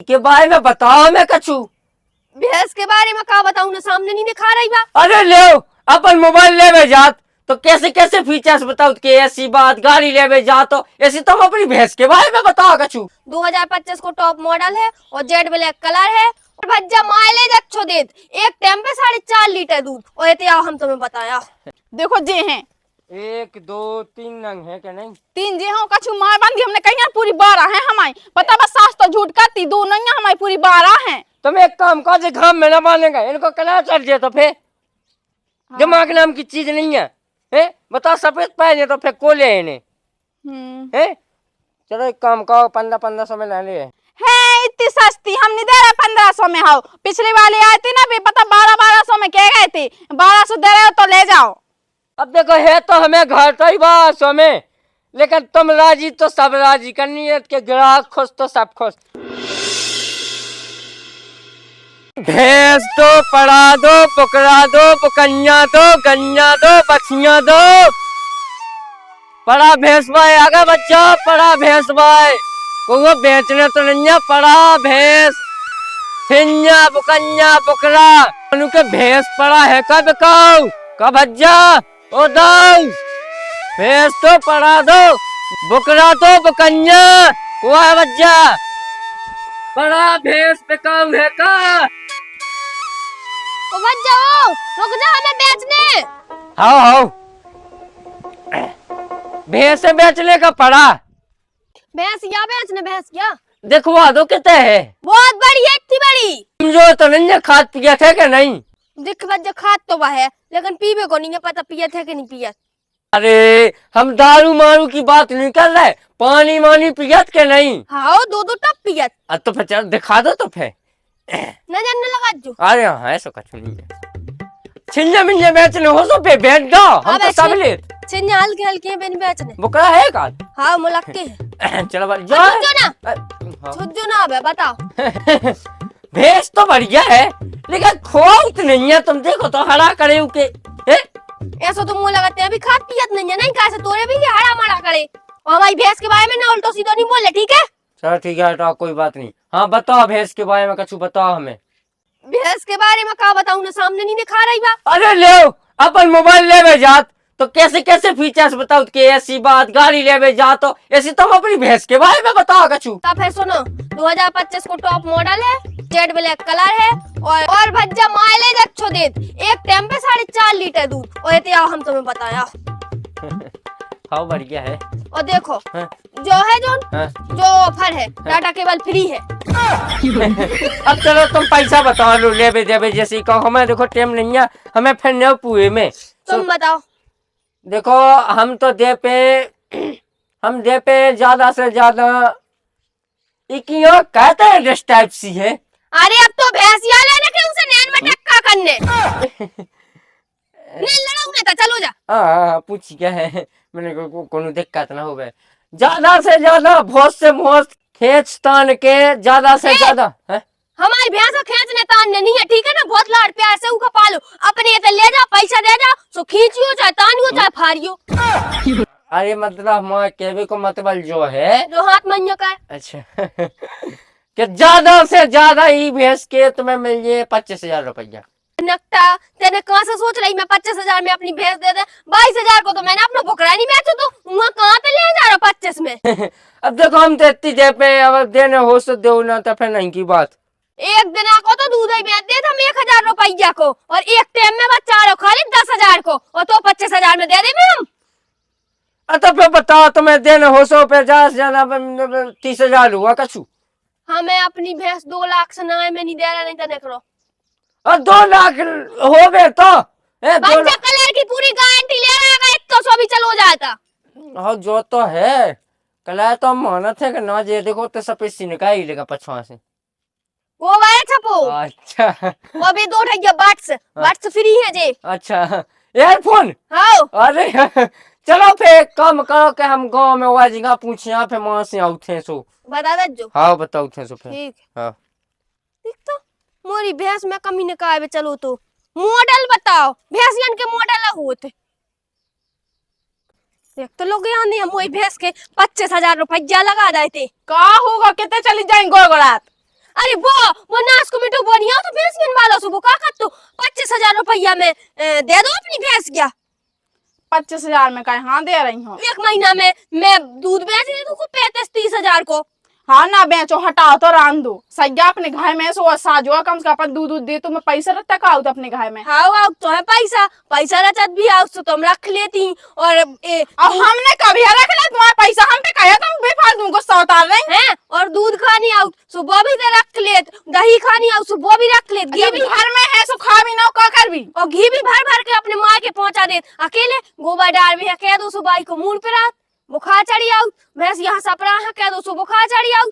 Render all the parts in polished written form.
के बारे में बताओ मैं कछु। भैंस के बारे में का बताऊं ना, सामने नहीं दिखा रही बा। अरे ले अपन मोबाइल लेवे जात तो कैसे कैसे फीचर्स बताओ कि ऐसी बात, गाड़ी लेवे जात तो ऐसी, तुम अपनी भैंस के बारे में बताओ कछु। 2025 को टॉप मॉडल है और जेड ब्लैक कलर है और भज्जा माइलेज अच्छो देत, एक टाइम पे 4.5 लीटर दूध। और ये हम तुम्हें बताया देखो जे हैं 1 2 3 नंग है क्या नहीं? 3 जे हो कछु मार बांधी हमने कहीं पूरी 12 है हमारी। पता बस सास तो झूठ करती, 2 नहीं हमारी पूरी 12 है। तुम एक काम कर, घाम में न मानेगा इनको, कला चल जाए तो फिर दिमाग नाम की चीज नहीं है, बता सफेद पाए तो फिर कोले इन्हें है। चलो एक काम करो, 1500 में ले ले। है इतनी सस्ती हम नहीं दे रहे, 1500 में। हो पिछले वाले आए थे ना भी पता 1200 में कह गए थे, 1200 दे रहे हो तो ले जाओ। अब देखो है तो हमें घर तो ही 1200 में, लेकिन तुम राजी तो सब राजी, करनी है कि ग्राहक खुश तो सब खुश। भैंस दो, पड़ा दो, बकरा दो, बकन्या दो, गन्या दो, बछिया दो। पड़ा भैंस भाई आगे बच्चा, पड़ा भैंस भाई को बेचने तो नहीं है, पड़ा भैंस फिन्या बुकन्या बकरा उनके भैंस पड़ा है कब काऊ कब हज्जा ओ दो भैंस तो पड़ा दो, बकरा तो बकन्या को है बच्चा, पड़ा भैंस पे काऊ है का। ओ भज्जा ओ रुक जा, हमें बेचने। हाँ भैंस से बेचने का पड़ा। भैंस या बेचने, भैंस क्या दिखवा दो कितने है। बहुत बड़ी है, इतनी बड़ी। समझो तो नहीं है, खाद पिया थे कि नहीं? दिख भज्जा खाद तो वह है लेकिन पीवे को नहीं है पता, पिया थे कि नहीं पिया। अरे हम दारू मारू की बात नहीं कर रहे, पानी मानी पियत के नहीं। हाँ 2 टप पियत। तो फिर चल दिखा दो तो फिर नजर न लगा जो। अरे हाँ ऐसा कुछ नहीं है, छिंजे मिंजे बेचने हो तो पे बैठ जाओ, हम तो सब ले। छिन्ने हल्के हल्के बेन बेचने। बुकरा है का? हाँ मुलक्के है। चलो भाई जो ना छुज्जो ना अब बताओ। भैंस तो बढ़िया है लेकिन खोट नहीं है, तुम देखो तो हरा करे के ऐसा तो मुंह लगाते अभी खाद पियत नहीं है, नहीं कैसे तोरे भी हरा मरा करे। और हमारी भैंस के बारे में ना उल्टो सीधो नहीं बोले, ठीक है? चलो ठीक है हटाओ, कोई बात नहीं। हाँ बताओ भैंस के बारे में कुछ बताओ हमें। भैंस के बारे में का बताऊं ना, सामने नहीं दिखा रही बा। अरे ले अपन मोबाइल लेवे जात तो कैसे कैसे फीचर्स बताओ कि ऐसी बात, गाड़ी लेवे जात तो ऐसी, तुम अपनी भैंस के बारे में बताओ कछु। तब फिर सुनो, 2025 को टॉप मॉडल है, जेड ब्लैक कलर है और भज्जा माइलेज अच्छो देत, एक टाइम पे 4.5 लीटर दूध। और ये हम तुम्हें बताया। हाँ बढ़िया है। और देखो हाँ? जो है हाँ? जो ऑफर है, डाटा केबल फ्री है। अब चलो तुम पैसा बताओ लो, लेवे देवे जैसे कहो, हमें देखो टाइम नहीं है, हमें फिर न पुए में। तुम बताओ। देखो हम तो हम दे पे ज्यादा से ज्यादा कहते हैं जिस टाइप सी है। अरे अब तो भैंसिया लेने के उसे नैन में टक्का करने। नहीं लड़ाऊ नहीं था, चलो जा। हाँ पूछी क्या है, मैंने कोनो दिक्कत ना हो गए। ज्यादा से ज्यादा बहुत से बहुत खेच तान के ज्यादा से ज्यादा है। हमारी भैंस को खींचने तानने नहीं है, ठीक है ना? बहुत लाड प्यार से उखा पालो, अपने ये ले जा, पैसा दे जा, सो खींचियो चाहे तानियो चाहे फारियो। अरे मतलब माँ कहने को मतलब जो है, जो हाथ मंजो का है। अच्छा कि ज्यादा से ज्यादा ही भैंस के तुम्हें मिल जाए 25,000 रुपया। नकटा तेने कहाँ से सोच रही मैं 25,000 में अपनी भैंस दे दे? 22,000 को तो मैंने अपना बकरा नहीं बेचा, तो वहाँ कहाँ पे ले जा रहा 25 में? अब देखो हम तो इतनी दे पे, अब देने हो तो दो ना, तो फिर नहीं की बात। एक दिन को तो दूध ही बेच दे हम 1,000 रुपया को, और एक टाइम में बच्चा लो खाली 10,000 को, और तो 25,000 में दे दे हम। तो फिर बताओ तुम्हें देने हो सो पे ज्यादा 30,000 हुआ कछु। हमें अपनी भैंस 2 लाख से ना में नहीं दे रहा, नहीं तो देख लो। और 2 लाख हो गए तो बच्चा कलर की पूरी गारंटी ले रहा है, 100 भी चलो जाता। हाँ जो तो है कल तो माना थे कि ना जे देखो तो सब पैसे निकाल लेगा पछवा से। वो वाला छपो। अच्छा वो भी 2 ठगिया बाट्स फ्री है जे। अच्छा एयरफोन। हाँ अरे चलो फिर कम करो के हम गांव में हुआ जगह पूछे, यहाँ पे वहां से आउथे सो बता दे जो। हाँ बताओ थे सो फिर। ठीक हाँ ठीक तो मोरी भैंस में कमी ने कहा चलो तो मॉडल बताओ, भैंसियन के मॉडल होते एक तो लोग यहाँ नहीं, हम वही भैंस के 25,000 रुपया लगा देते। का होगा कितने चली जाएंगे गोड़गोड़ात? अरे वो नाश को मिटो बोनिया तो भैंस गिन वाला सो वो का कर तो 25,000 रुपया में दे दो अपनी भैंस क्या 25,000 में कहीं हाँ दे रही हूँ। एक महीना में मैं दूध बेच रही हूँ 35-30,000 को। हाँ ना बेचो, हटाओ तो रान दो सैया अपने घर में सो साजो कम से कम अपन दूध दे तो मैं पैसा रखता का आउत अपने घर में। हाँ आओ तो है पैसा रचत भी आओ तो तुम रख लेती और अब हमने कभी रख लिया तुम्हारा पैसा हम पे कहा तुम बेफालतू को सौतार रहे हैं और दूध खानी आओ सुबह भी तो रख लेत, दही खानी आओ सुबह भी रख लेत, घी भी घर में है सो खा भी ना का कर भी और घी भी भर भर के अपने माँ के पहुंचा दे। अकेले गोबर डाल भी है कह दो सुबाई को मूड पे रात बुखार चढ़ी आओ भैंस यहाँ सपरा है कह दो सो बुखार चढ़ी आओ।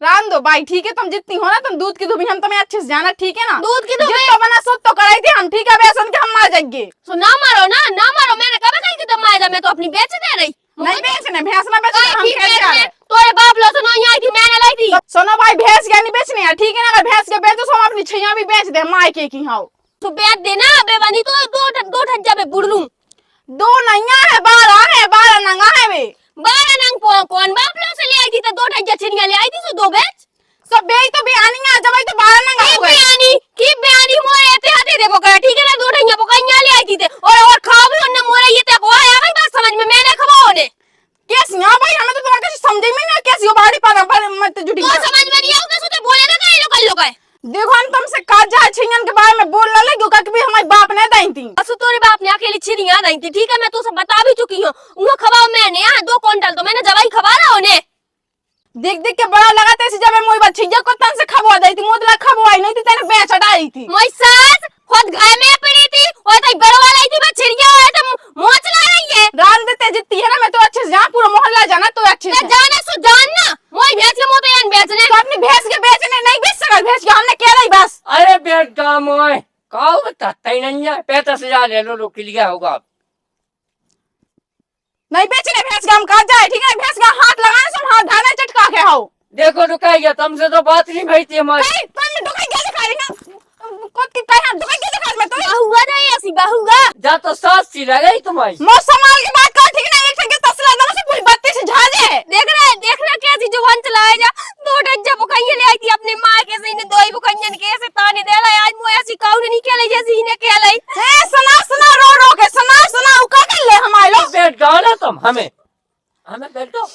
रान दो भाई ठीक है, तुम जितनी हो ना तुम दूध की धुबी हम तुम्हें अच्छे से जाना ठीक है ना। दूध की धुबी तो बना सब तो कराई थी हम ठीक है बेसन के हम मार जाएंगे। सो ना मारो मैंने कब कही कि तुम मार मैं तो अपनी बेच दे रही नहीं बेचने भैंस ना बेचने हम कैसे जा रहे। तोरे बाप लो तो नहीं आई थी मैंने लाई थी। सुनो भाई भैंस क्या नहीं बेचनी है ठीक है ना, अगर भैंस के बेचो तो हम अपनी छैया भी बेच दे माय के की हाउ तो बेच देना बेबंदी तो दो ठज्जा पे बुड़ लूं। दो नैया है 12 नंगा है वे 12 नंग कौन बाप लो से ले आई थी तो दो ठज्जा छिनिया ले आई थी सो दो बेच सब बेच तो बेआनी है जब तो 12 नंगा हो गए की बेआनी मोरे ते हाथे देखो कर ठीक है ना दो ठज्जा पकाइया ले आई थी ते और खाओ भी उन्ने मोरे ये ते को आया भाई बात समझ में मैंने खवाओ ने कैसी हां भाई हमें तो तुम्हारा कुछ समझ में नहीं कैसी हो बाड़ी पाना पर मत जुड़ी तो समझ में नहीं आउगा सो ते बोले ना कई लोग देखो हम तुमसे काजा छिंगन के बारे में बोलने लगे कि भी हमारी बाप ने दी थी असु तोरे बाप ने अकेली छिरिया दी थी ठीक है मैं तो सब बता भी चुकी हूं उनको खवाओ मैंने हां 2 क्विंटल तो मैंने दवाई खवा रहा होने देख देख के बड़ा लगा तैसे जब मैं मोई बच्चिया को तन से खबवा दी थी मोदला खबवाई नहीं थी तेरे बेच हटाई थी मोई सास खुद घर में पड़ी थी और तई बड़वा लाई थी बछड़िया है तो मोच ला रही है रान देते जितती है ना मैं तो अच्छे से जहां पूरा मोहल्ला जाना तो अच्छे से जाने सो जानना मोई भैंस के मोते यान बेचने तो अपनी भैंस के बेचने नहीं बेच सकल भैंस के हमने कह रही बस। अरे बेटा मोय काऊ बताता ही नहीं है 35,000 ले लो क्लियर होगा नहीं बेचने भैंस का हम कहा जाए ठीक है भैंस का हाथ लगाने से हम हाथ ढाने चटका के हाउ देखो रुकाइए तुमसे तो बात नहीं भई थी हमारी तुम दुकान क्या दिखा रही ना कोत की कहां दुकान क्या दिखा मैं तो हुआ नहीं ऐसी बहुगा जा तो सास सी लग गई तुम्हारी मौसम माल की बात कर ठीक है ना एक संग तसला दम से पूरी बत्ती से झाजे देख रहा कैसी जुबान चलाए जा 2 डज्जा बुकैया ले आई थी अपने मां के से ने दोई बुकैयन के से ताने देला आज मो ऐसी काऊ नहीं खेले जैसी इने खेलाई है सुना रो के सुना उ का कर ले हमारे लोग बैठ गाना तुम हमें बैठो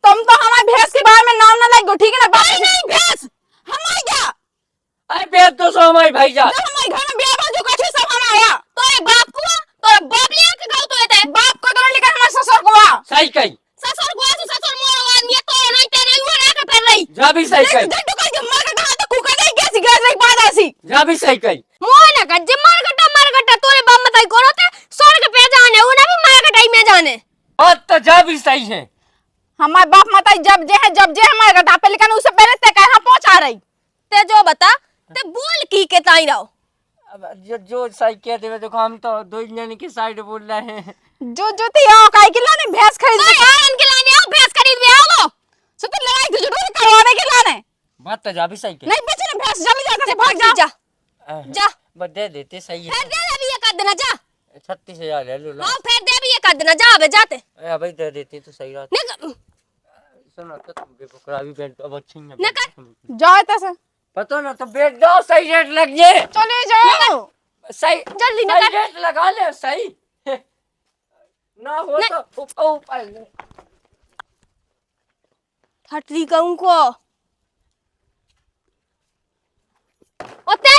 तुम तो हमारे भैंस के बारे में नाम ना लगो ठीक है ना बात नहीं भैंस हमारी क्या अरे बैठ तो सो हमारी भाई जा हमारे घर में ब्याह बाजू का सब हमारा तोरे बाप ले के गाऊ तो एते बाप को तो लेकर हमारे ससुर को आ सही कही ससुर को ससुर मोर आदमी तो नहीं ते नहीं हुआ ना कर रही जा भी सही कही जड्डू का के मर का तो कुका नहीं कैसी गैस नहीं बात ऐसी जा भी सही कही मोर ना कर जे मर गट्टा तोरे बाप मताई कौन होते स्वर्ग पे जाने उन्हें भी मर गट्टाई में जाने बात तो जा भी सही है हमारे बाप माता जब जे हमारे गड्ढा पे लेकिन उससे पहले ते कहां पहुंचा रही ते जो बता ते बोल की के ताई रहो अब जो सही कहते हुए देखो हम तो दो जने की साइड बोल रहे हैं जो थी आओ काई के लाने भैंस खरीद तो यार के लाने आओ भैंस खरीद में आओ सो तो लड़ाई तो जरूर करवाने के लाने बात तो जा भी सही कही नहीं बेचने भैंस जल्दी जाकर से भाग जा जा बस दे देते सही है फिर दे भी एक आदना जा 36,000 ले लो हां फिर दे भी एक आदना जा बे जाते अरे भाई दे देते तो सही बात नहीं सुनो तो तुम बेवकूफ अभी बैठ अब अच्छी है कर जाओ तसे पता ना तो बैठ जाओ सही रेट लग जाए चले जाओ सही जल्दी ना सही कर रेट लगा ले सही ना हो तो ऊपर हटरी कहूं को और ते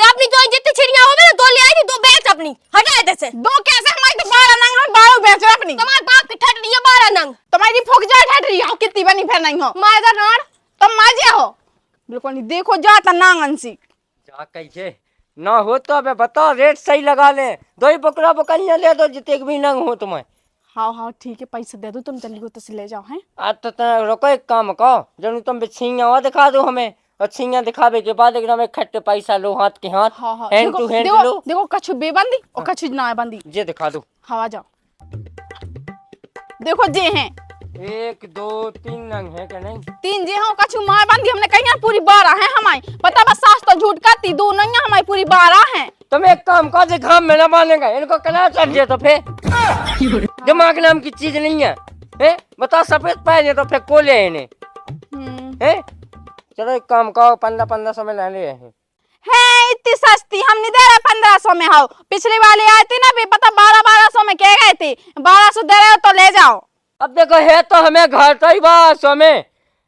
अपनी जो जितनी छिड़ियां हो ना 2 ले आई थी 2 बेच अपनी हटा दे से 2 कैसे हमारी तो 12 नंग हम 12 बेच रहे अपनी तुम्हारे बाप की ठटरी है 12 नंग तुम्हारी फुक जा ठट रही हो कितनी बनी फिर नहीं हो मायदा नाड़ तुम माजे हो बिल्कुल नहीं देखो जाता नांगन सी जा कैसे ना हो तो अबे बताओ रेट सही लगा ले 2 बकरा बकरियां ले दो जितने भी नंग हो तुम्हें हाँ ठीक है पैसे दे दो तुम जल्दी को तो ले जाओ हैं आज तो रोको एक काम कहो जरूर तुम छिंगा हुआ दिखा दो हमें और छिंगा दिखावे के बाद एकदम इकट्ठे पैसा लो हाथ के हाथ हाँ हैंड टू हैंड लो देखो कछु बेबंदी और कछु ना बंदी ये दिखा दो हवा जाओ देखो जे हैं 1 2 3 नंग है क्या नहीं 3 जे हो कछु मार बंदी हमने कहीं पूरी 12 है हमारी पता बस सास तो झूठ करती 2 नहीं हमारी पूरी 12 है तुम एक काम कर दे घाम में न मानेगा इनको कला चल जाए तो फिर दिमाग नाम की चीज नहीं है बता सफेद पाए तो फिर कोले इन्हें हैं चलो एक काम करो, 1500 में ले ले हैं। है इतनी सस्ती हम नहीं दे रहे 1500 में। हो पिछली वाली आई थी ना भी पता 1200 में कह गए थे, 1200 दे रहे हो तो ले जाओ। अब देखो है तो हमें घर तो ही 1200 में,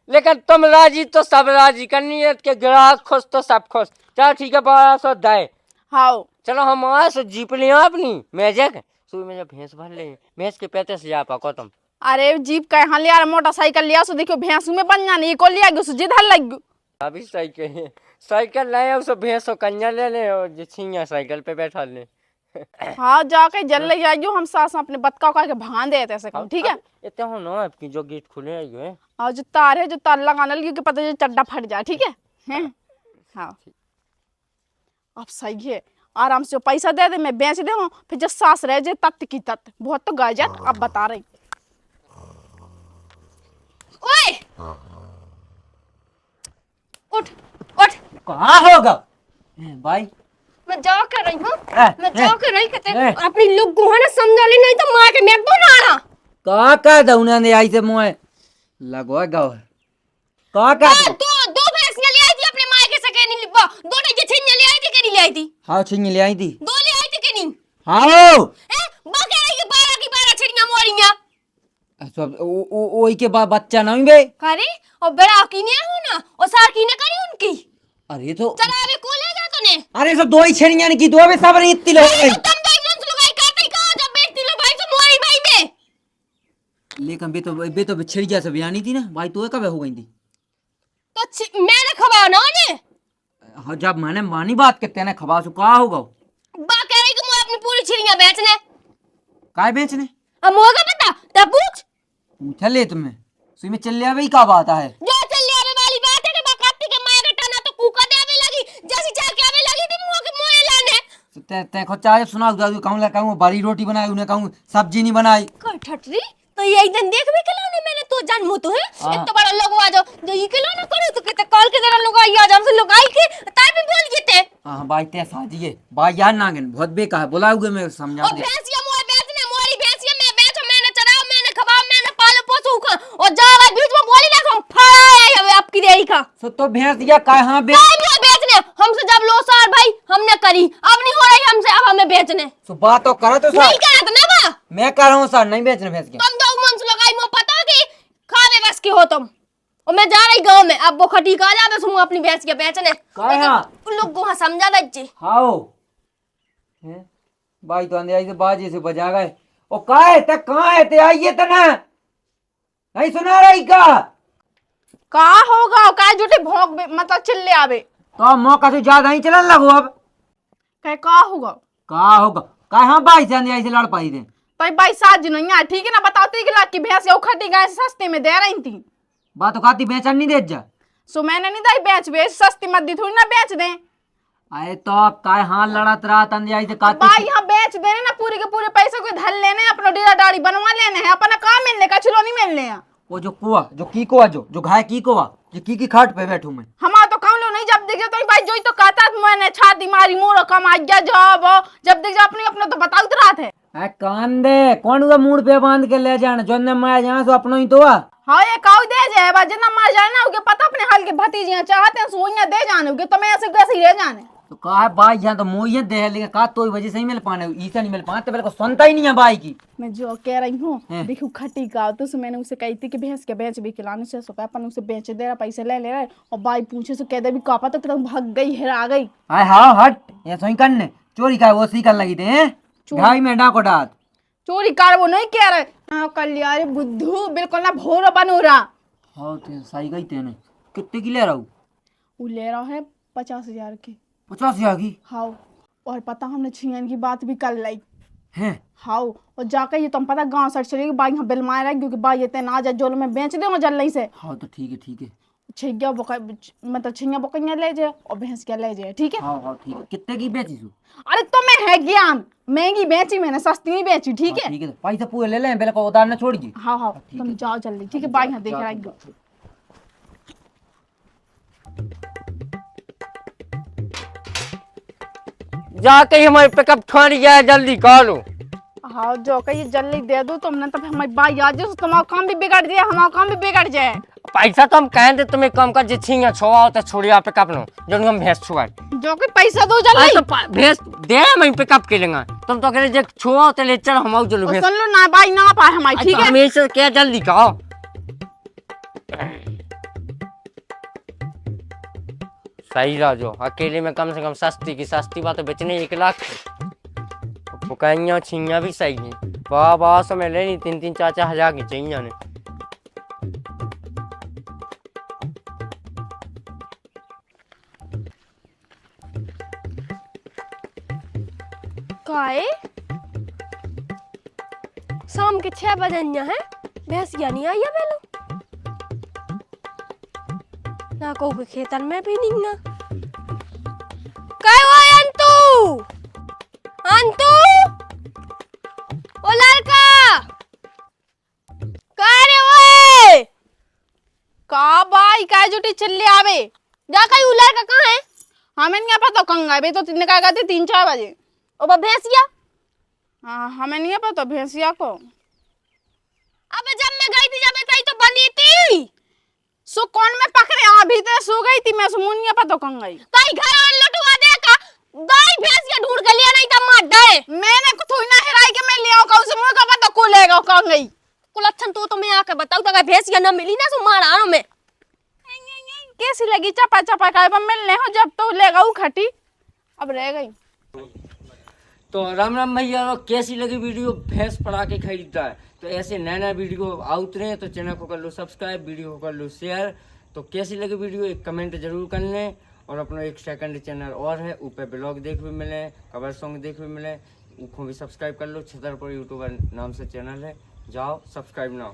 लेकिन तुम राजी तो सब राजी, करनी है कि ग्राहक खुश तो सब खुश। चलो ठीक है 1200 दाए। हाँ चलो हम वहाँ से जीप लिया अपनी मैजिक, सुई में भैंस भर ले, भैंस के पैसे से जा पाको तुम। अरे जीप कहाँ लिया, मोटरसाइकिल लिया सो देखो भैंसू में बन जानी को लिया गयो जिधर लग गयो। अभी साइकिल साइकिल लाए उसे भैंस और कन्या ले ले और जो छिया साइकिल पे बैठा ले। हाँ जाके जल ले जाइयो, हम सास अपने बतका के भान देते ऐसे कम, ठीक है। इतने हो ना आपकी जो गेट खुले आई है और जो तार है जो तार लगाने लगी कि पता जो चड्डा फट जाए, ठीक है हैं? हाँ अब सही है, आराम से पैसा दे दे मैं बेच दे हूँ, फिर जब सास रह जाए तत्त की तत्त बहुत तो गाय जात। अब बता रही ओए उठ उठ, कहाँ होगा भाई? मैं जाओ कर रही हूँ, ए, मैं जाओ कर रही कहते ए। अपनी लोग को है ना समझा ले, नहीं तो मार के मैं दो ना। कहाँ का दौना ने आई से मुँह लगवा गाओ कहाँ का दो भैंसियां ले आई थी अपने मायके से, के नहीं लिबा दो ने जे छिन्या ले आई थी के नहीं ले आई थी, हाँ छिंग ले आई थी। दो ले आई थी के नहीं? हाँ हैं बा कह रही है 12 की 12 छिड़ियां मोरियां सब ओई के बाद बच्चा नहीं बे। करे और बड़ा की ने हो ना और सार की ने करी उनकी। अरे तो चला अबे को ले जा तूने। अरे सब दो ही छेड़ियां की दो बे सब इतनी लोग गई। तुम दो मंस लगाई करते कहां जब बेचती लो भाई तो मोरी भाई में। लेकिन बे तो छिड़िया सब यानी थी ना भाई, तो कब हो गई थी? तो मैंने खबा ना ने हाँ जब मैंने मानी बात करते हैं ना खबासु कहाँ होगा बा कह रही कि मैं अपनी पूरी छिड़ियां बेचने। काय बेचने? अब मोगा पता तब पूछ पूछा ले तुम्हें सुई में चल लिया भाई का बात है जो चल ले आवे वाली बात है कि बकत्ती के माया का टना तो कूका दे आवे लगी जैसी चाह के आवे लगी थी मुंह के मोए लाने। ते ते खो चाहे सुना दादू कहूं ला कहूं बड़ी रोटी बनाई उन्हें कहूं सब्जी नहीं बनाई। कर ठटरी तो ये एक दिन देख भी के लाने मैंने तो जन्म तो है इतना बड़ा लोग आ जाओ जो ये के लाना करे तो कहते कॉल के जरा लोग आई आ जाओ से लोग आई के ताई भी बोल गए थे। हां भाई ते साजी है भाई यार नागन बहुत बेकार बुलाओगे मैं समझा और दे। भैंसिया मोए बेचने मोरी भैंसिया मैं बेचो मैंने चराओ मैंने खवाओ मैंने पालो पोसो खा और जावा बीच में बोली ना हम फड़ाया है आपकी देरी का सो तो भैंस या काय हां बे नहीं बेचने हमसे जब लो सार भाई हमने करी अब नहीं हो रही हमसे अब हमें बेचने सो बात तो करो तो नहीं सर करा तो ना बा मैं कर रहा हूं सर नहीं बेचने भैंस के। तुम दो मंस लगाई मो पता कि खावे बस के हो तुम और मैं जा रही गांव में अब वो खटी का जा बस हूं अपनी भैंस के बेचने कहां उन लोग को समझा दज्जे। हाओ हैं भाई तो अंदर आई से बाजी से बजा गए ओ काय तक कहां है ते आइए त ना नहीं सुना रही का का होगा का झूठे भौंक मतलब चिल्ले आवे तो मौका से ज्यादा ही चलन लगो अब कह का होगा का होगा का हां भाई से अंदर आई से लड़ पाई दे तो भाई साज नहीं है ठीक है ना, बताती कि लाख की भैंस या खटी गाय सस्ते में दे रही थी। बात तो खाती बेचन नहीं दे जा सो मैंने नहीं दी बेच बेच सस्ती मत दी थोड़ी ना बेच दे। अरे तो आप काय हां लड़त रहा तंदे आई से काती भाई यहाँ बेच देने ना पूरे के पूरे पैसे को धर लेने अपना डेरा दाढ़ी बनवा लेने हैं अपना काम मिलने का चलो नहीं मिलने हैं। वो जो कुआ जो की कुआ जो घाय की कुआ जो की खाट पे बैठू मैं हमारा तो काम लो नहीं जब देखे तो भाई जो ही तो कहता मैंने छाती मारी मोरो कमा गया जब देख जा अपने अपने तो बताओ तो रात है। ए कान दे कौन हुआ मूड पे बांध के ले जाने जो ने मैं यहां से अपनो ही तो आ हाँ ये काऊ दे जाए बा जितना मर जाए ना उनके पता अपने हाल के भतीजियां चाहते हैं सोइयां दे जाने उनके तो मैं ऐसे कैसे ही रह जाने तो कहा भाई यहाँ तो मोहियत दे है लेकिन का तो वजह से ही मिल पाने ईसा नहीं मिल पाते मेरे को सुनता ही नहीं है भाई की। मैं जो कह रही हूँ हैं? देखो खटी का तो मैंने उसे कही थी कि भैंस के बेच भी खिलाने से सो अपन उसे बेच दे रहा पैसे ले ले रहा है और भाई पूछे से कह दे भी कापा तो तुरंत भाग गई है आ गई। आए हाँ हट ये सोई करने चोरी का वो सी कर लगी थे हैं ढाई में डाको डात चोरी कार वो नहीं कह रहे हाँ कल्याण बुद्धू बिल्कुल ना भोर बनो रहा। हाँ तो सही गई तेने कितने की ले रहा हूँ वो ले रहा है 50,000 की 50,000 की। हाँ और पता हमने छियन की बात भी कर लाई हैं हाँ और जाकर ये तुम पता गांव सर चलेगी बाई यहाँ बिल मार क्योंकि बाई ये ना जा जोल में बेच दे जल्दी से। हाँ तो ठीक है छिया बका मतलब छिया बकैया ले जाए और भैंस क्या ले जाए ठीक है। हाँ ठीक है कितने की बेची तू? अरे तुम्हें है ज्ञान महंगी बेची मैंने सस्ती नहीं बेची ठीक है। ठीक है पैसा पूरे ले लें पहले को उधार ना छोड़िए। हाँ हाँ तुम जाओ जल्दी ठीक है बाई यहाँ देख रहा जाके ही हमारे पिकअप छोड़ जाए जल्दी करो। हाँ जो कहिए जल्दी दे दो तुमने तब हमारी बाई आ जाए तुम्हारा काम भी बिगड़ जाए हमारा काम भी बिगड़ जाए। पैसा तो हम कहें थे तुम्हें कम कर जे छिंगा छोआ तो छोड़िया पे कपनो जो हम भैंस छुआ जो कि पैसा दो जल्दी। तो भैंस दे मैं पे कप के लेंगे तुम तो कह जे छुआ तो ले चल हम आउ चलो भैंस सुन लो ना भाई ना पाए हमारी, ठीक है। हम ऐसे क्या जल्दी कहो। सही रहा जो अकेले में कम से कम सस्ती की सस्ती बात तो बेचने 1 लाख बुकाइयाँ छिंगा भी सही है। वाह वाह समय ले नहीं 3-3 4-4 हजार की चाहिए ने। काहे शाम के 6 बजे है भैंसिया नहीं आई है बेलो ना को के खेतन में भी नहीं ना। काय वो अंतु अंतु ओ लड़का का रे ओए का भाई का जुटी चले आवे जा कहीं उ लड़का कहां है? हमें नहीं पता कंगा बे तो तिने का कहते 3-4 बजे। ओ बा भैंसिया हाँ हमें नहीं पता भैंसिया को। अबे जब मैं गई थी जब कहीं तो बनी थी सो कौन में पकड़े अभी तो सो गई थी मैं सुमुनिया पता कंगाई ताई घर और लटवा दे का दाई भैंसिया ढूंढ के लिया नहीं तो मार दे। मैंने को थोड़ी ना हिराई के मैं ले आओ कौन से मुंह का पता को लेगा कंगाई कुलच्छन तो मैं आके बताऊं तो भैंसिया न मिली ना सो मारा हूं मैं। कैसी लगी चपा चपा का मिलने हो जब तो लेगा वो खटी अब रह गई। तो राम राम भैया लोग, कैसी लगी वीडियो? भैंस पड़ा के खरीदता है तो ऐसे नया नया वीडियो आउट रहे तो चैनल को कर लो सब्सक्राइब, वीडियो को कर लो शेयर। तो कैसी लगी वीडियो एक कमेंट जरूर कर लें। और अपना एक सेकंड चैनल और है ऊपर ब्लॉग देख भी मिले, कवर सॉन्ग देख भी मिले, उसको भी सब्सक्राइब कर लो। छतरपुर यूट्यूबर नाम से चैनल है, जाओ सब्सक्राइब नाउ।